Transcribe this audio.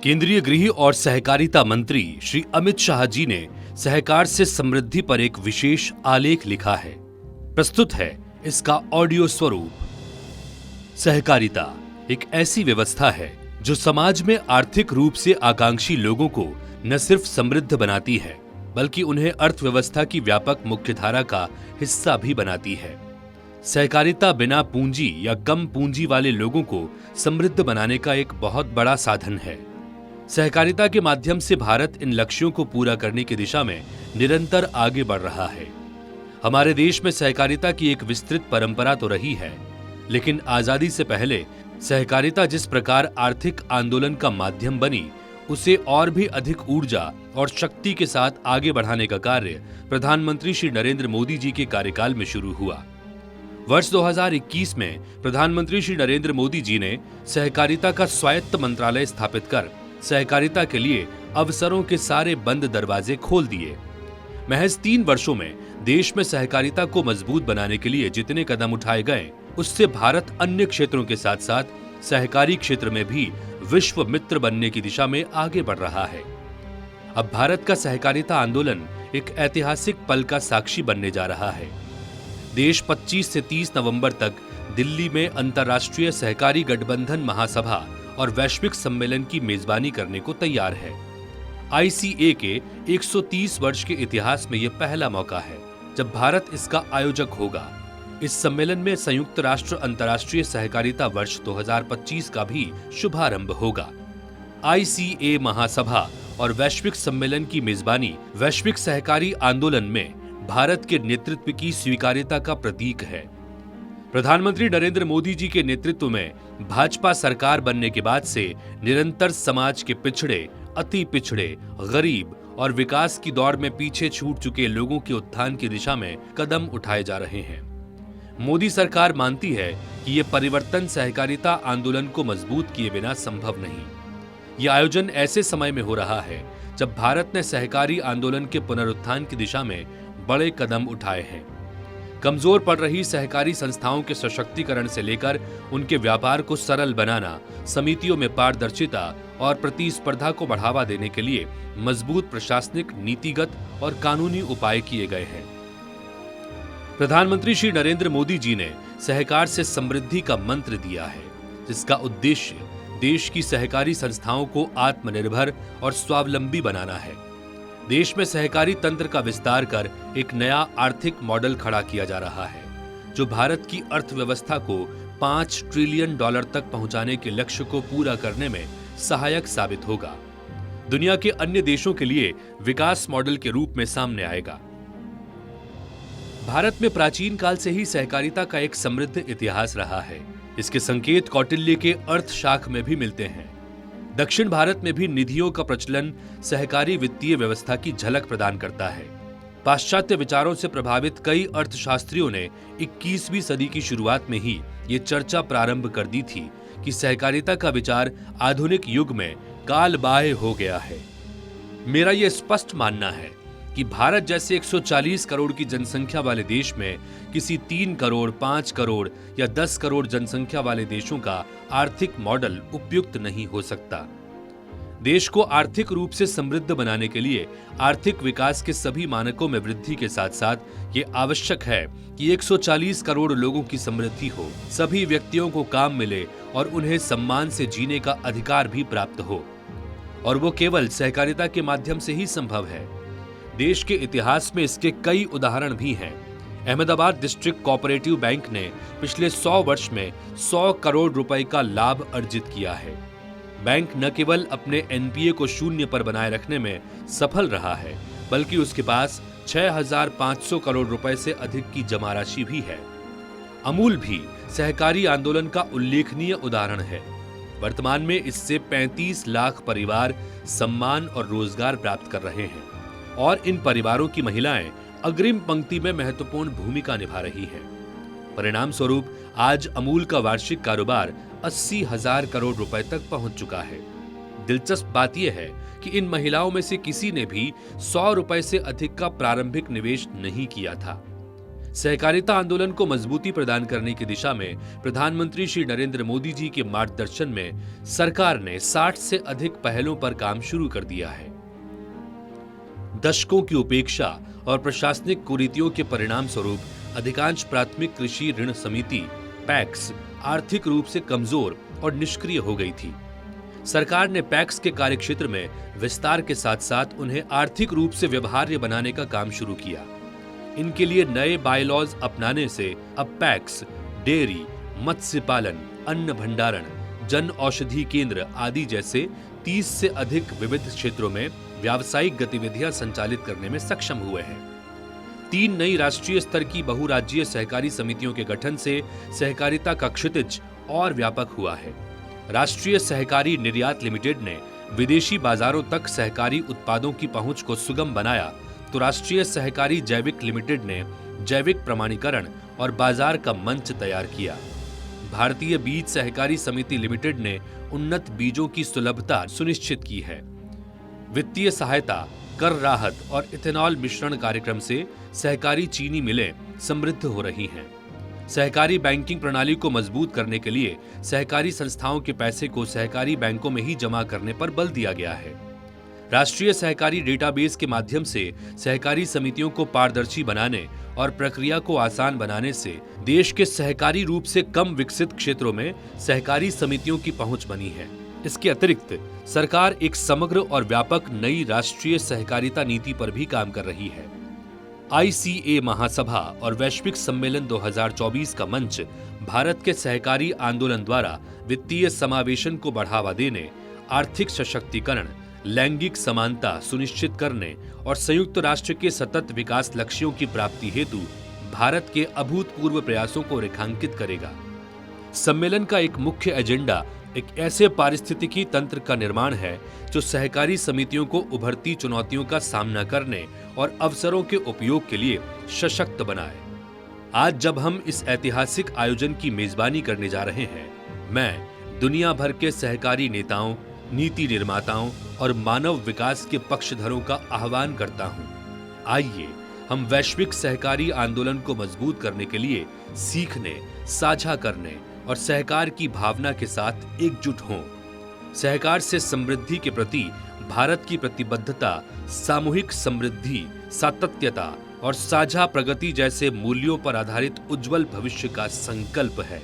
केंद्रीय गृह और सहकारिता मंत्री श्री अमित शाह जी ने सहकार से समृद्धि पर एक विशेष आलेख लिखा है। प्रस्तुत है इसका ऑडियो स्वरूप। सहकारिता एक ऐसी व्यवस्था है जो समाज में आर्थिक रूप से आकांक्षी लोगों को न सिर्फ समृद्ध बनाती है बल्कि उन्हें अर्थव्यवस्था की व्यापक मुख्यधारा का हिस्सा भी बनाती है। सहकारिता बिना पूंजी या कम पूंजी वाले लोगों को समृद्ध बनाने का एक बहुत बड़ा साधन है। सहकारिता के माध्यम से भारत इन लक्ष्यों को पूरा करने की दिशा में निरंतर आगे बढ़ रहा है। हमारे देश में सहकारिता की एक विस्तृत परंपरा तो रही है, लेकिन आजादी से पहले सहकारिता जिस प्रकार आर्थिक आंदोलन का माध्यम बनी, उसे और भी अधिक ऊर्जा और शक्ति के साथ आगे बढ़ाने का कार्य प्रधानमंत्री श्री नरेंद्र मोदी जी के कार्यकाल में शुरू हुआ। वर्ष 2021 में प्रधानमंत्री श्री नरेंद्र मोदी जी ने सहकारिता का स्वायत्त मंत्रालय स्थापित कर सहकारिता के लिए अवसरों के सारे बंद दरवाजे खोल दिए। महज 3 वर्षों में देश में सहकारिता को मजबूत बनाने के लिए जितने कदम उठाए गए, उससे भारत अन्य क्षेत्रों के साथ साथ सहकारी क्षेत्र में भी विश्व मित्र बनने की दिशा में आगे बढ़ रहा है। अब भारत का सहकारिता आंदोलन एक ऐतिहासिक पल का साक्षी बनने जा रहा है। देश 25 से 30 नवंबर तक दिल्ली में अंतर्राष्ट्रीय सहकारी गठबंधन महासभा और वैश्विक सम्मेलन की मेजबानी करने को तैयार है। आईसीए के 130 वर्ष के इतिहास में यह पहला मौका है जब भारत इसका आयोजक होगा। इस सम्मेलन में संयुक्त राष्ट्र अंतर्राष्ट्रीय सहकारिता वर्ष 2025 का भी शुभारंभ होगा। आईसीए महासभा और वैश्विक सम्मेलन की मेजबानी वैश्विक सहकारी आंदोलन में भारत के नेतृत्व की स्वीकार्यता का प्रतीक है। प्रधानमंत्री नरेंद्र मोदी जी के नेतृत्व में भाजपा सरकार बनने के बाद से निरंतर समाज के पिछड़े, अति पिछड़े, गरीब और विकास की दौड़ में पीछे छूट चुके लोगों के उत्थान की दिशा में कदम उठाए जा रहे हैं। मोदी सरकार मानती है कि ये परिवर्तन सहकारिता आंदोलन को मजबूत किए बिना संभव नहीं। ये आयोजन ऐसे समय में हो रहा है जब भारत ने सहकारी आंदोलन के पुनरुत्थान की दिशा में बड़े कदम उठाए हैं। कमजोर पड़ रही सहकारी संस्थाओं के सशक्तिकरण से लेकर उनके व्यापार को सरल बनाना, समितियों में पारदर्शिता और प्रतिस्पर्धा को बढ़ावा देने के लिए मजबूत प्रशासनिक, नीतिगत और कानूनी उपाय किए गए हैं। प्रधानमंत्री श्री नरेंद्र मोदी जी ने सहकार से समृद्धि का मंत्र दिया है, जिसका उद्देश्य देश की सहकारी संस्थाओं को आत्मनिर्भर और स्वावलंबी बनाना है। देश में सहकारी तंत्र का विस्तार कर एक नया आर्थिक मॉडल खड़ा किया जा रहा है, जो भारत की अर्थव्यवस्था को $5 ट्रिलियन तक पहुंचाने के लक्ष्य को पूरा करने में सहायक साबित होगा। दुनिया के अन्य देशों के लिए विकास मॉडल के रूप में सामने आएगा। भारत में प्राचीन काल से ही सहकारिता का एक समृद्ध इतिहास रहा है। इसके संकेत कौटिल्य के अर्थशास्त्र में भी मिलते हैं। दक्षिण भारत में भी निधियों का प्रचलन सहकारी वित्तीय व्यवस्था की झलक प्रदान करता है। पाश्चात्य विचारों से प्रभावित कई अर्थशास्त्रियों ने 21वीं सदी की शुरुआत में ही ये चर्चा प्रारंभ कर दी थी कि सहकारिता का विचार आधुनिक युग में कालबाह्य हो गया है। मेरा यह स्पष्ट मानना है कि भारत जैसे 140 करोड़ की जनसंख्या वाले देश में किसी 3 करोड़, 5 करोड़ या 10 करोड़ जनसंख्या वाले देशों का आर्थिक मॉडल उपयुक्त नहीं हो सकता। देश को आर्थिक रूप से समृद्ध बनाने के लिए आर्थिक विकास के सभी मानकों में वृद्धि के साथ साथ ये आवश्यक है कि 140 करोड़ लोगों की समृद्धि हो, सभी व्यक्तियों को काम मिले और उन्हें सम्मान से जीने का अधिकार भी प्राप्त हो, और वो केवल सहकारिता के माध्यम से ही संभव है। देश के इतिहास में इसके कई उदाहरण भी हैं। अहमदाबाद डिस्ट्रिक्ट कोऑपरेटिव बैंक ने पिछले 100 वर्ष में 100 करोड़ रुपए का लाभ अर्जित किया है। बैंक न केवल अपने एनपीए को शून्य पर बनाए रखने में सफल रहा है, बल्कि उसके पास 6,500 करोड़ रुपए से अधिक की जमा राशि भी है। अमूल भी सहकारी आंदोलन का उल्लेखनीय उदाहरण है। वर्तमान में इससे 35 लाख परिवार सम्मान और रोजगार प्राप्त कर रहे हैं, और इन परिवारों की महिलाएं अग्रिम पंक्ति में महत्वपूर्ण भूमिका निभा रही हैं। परिणाम स्वरूप आज अमूल का वार्षिक कारोबार 80,000 करोड़ रुपए तक पहुंच चुका है। दिलचस्प बात यह है कि इन महिलाओं में से किसी ने भी 100 रुपए से अधिक का प्रारंभिक निवेश नहीं किया था। सहकारिता आंदोलन को मजबूती प्रदान करने की दिशा में प्रधानमंत्री श्री नरेंद्र मोदी जी के मार्गदर्शन में सरकार ने 60 से अधिक पहलों पर काम शुरू कर दिया है। दशकों की उपेक्षा और प्रशासनिक कुरीतियों के परिणाम स्वरूप अधिकांश प्राथमिक कृषि ऋण समिति पैक्स आर्थिक रूप से कमजोर और निष्क्रिय हो गई थी। सरकार ने पैक्स के कार्यक्षेत्र में विस्तार के साथ साथ उन्हें आर्थिक रूप से व्यवहार्य बनाने का काम शुरू किया। इनके लिए नए बायलॉज अपनाने से अब पैक्स डेयरी, मत्स्य पालन, अन्न भंडारण, जन औषधि केंद्र आदि जैसे 30 से अधिक विविध क्षेत्रों में व्यावसायिक गतिविधियां संचालित करने में सक्षम हुए हैं। 3 नई राष्ट्रीय स्तर की बहुराज्यीय सहकारी समितियों के गठन से सहकारिता का क्षितिज और व्यापक हुआ है। राष्ट्रीय सहकारी निर्यात लिमिटेड ने विदेशी बाजारों तक सहकारी उत्पादों की पहुंच को सुगम बनाया, तो राष्ट्रीय सहकारी जैविक लिमिटेड ने जैविक प्रमाणीकरण और बाजार का मंच तैयार किया। भारतीय बीज सहकारी समिति लिमिटेड ने उन्नत बीजों की सुलभता सुनिश्चित की है। वित्तीय सहायता, कर राहत और इथेनॉल मिश्रण कार्यक्रम से सहकारी चीनी मिलें समृद्ध हो रही हैं। सहकारी बैंकिंग प्रणाली को मजबूत करने के लिए सहकारी संस्थाओं के पैसे को सहकारी बैंकों में ही जमा करने पर बल दिया गया है। राष्ट्रीय सहकारी डेटाबेस के माध्यम से सहकारी समितियों को पारदर्शी बनाने और प्रक्रिया को आसान बनाने से देश के सहकारी रूप से कम विकसित क्षेत्रों में सहकारी समितियों की पहुंच बनी है। इसके अतिरिक्त सरकार एक समग्र और व्यापक नई राष्ट्रीय सहकारिता नीति पर भी काम कर रही है। ICA महासभा और वैश्विक सम्मेलन 2024 का मंच भारत के सहकारी आंदोलन द्वारा वित्तीय समावेशन को बढ़ावा देने, आर्थिक सशक्तिकरण, लैंगिक समानता सुनिश्चित करने और संयुक्त राष्ट्र के सतत विकास लक्ष्यों की प्राप्ति हेतु भारत के अभूतपूर्व प्रयासों को रेखांकित करेगा। सम्मेलन का एक मुख्य एजेंडा एक ऐसे पारिस्थितिकी तंत्र का निर्माण है जो सहकारी समितियों को उभरती चुनौतियों का सामना करने और अवसरों के उपयोग के लिए सशक्त बनाए। आज जब हम इस ऐतिहासिक आयोजन की मेजबानी करने जा रहे हैं, मैं दुनिया भर के सहकारी नेताओं, नीति निर्माताओं और मानव विकास के पक्षधरों का आह्वान करता हूं। आइए हम वैश्विक सहकारी आंदोलन को मजबूत करने के लिए सीखने, साझा करने और सहकार की भावना के साथ एकजुट हों। सहकार से समृद्धि के प्रति भारत की प्रतिबद्धता सामूहिक समृद्धि, सातत्यता और साझा प्रगति जैसे मूल्यों पर आधारित उज्जवल भविष्य का संकल्प है।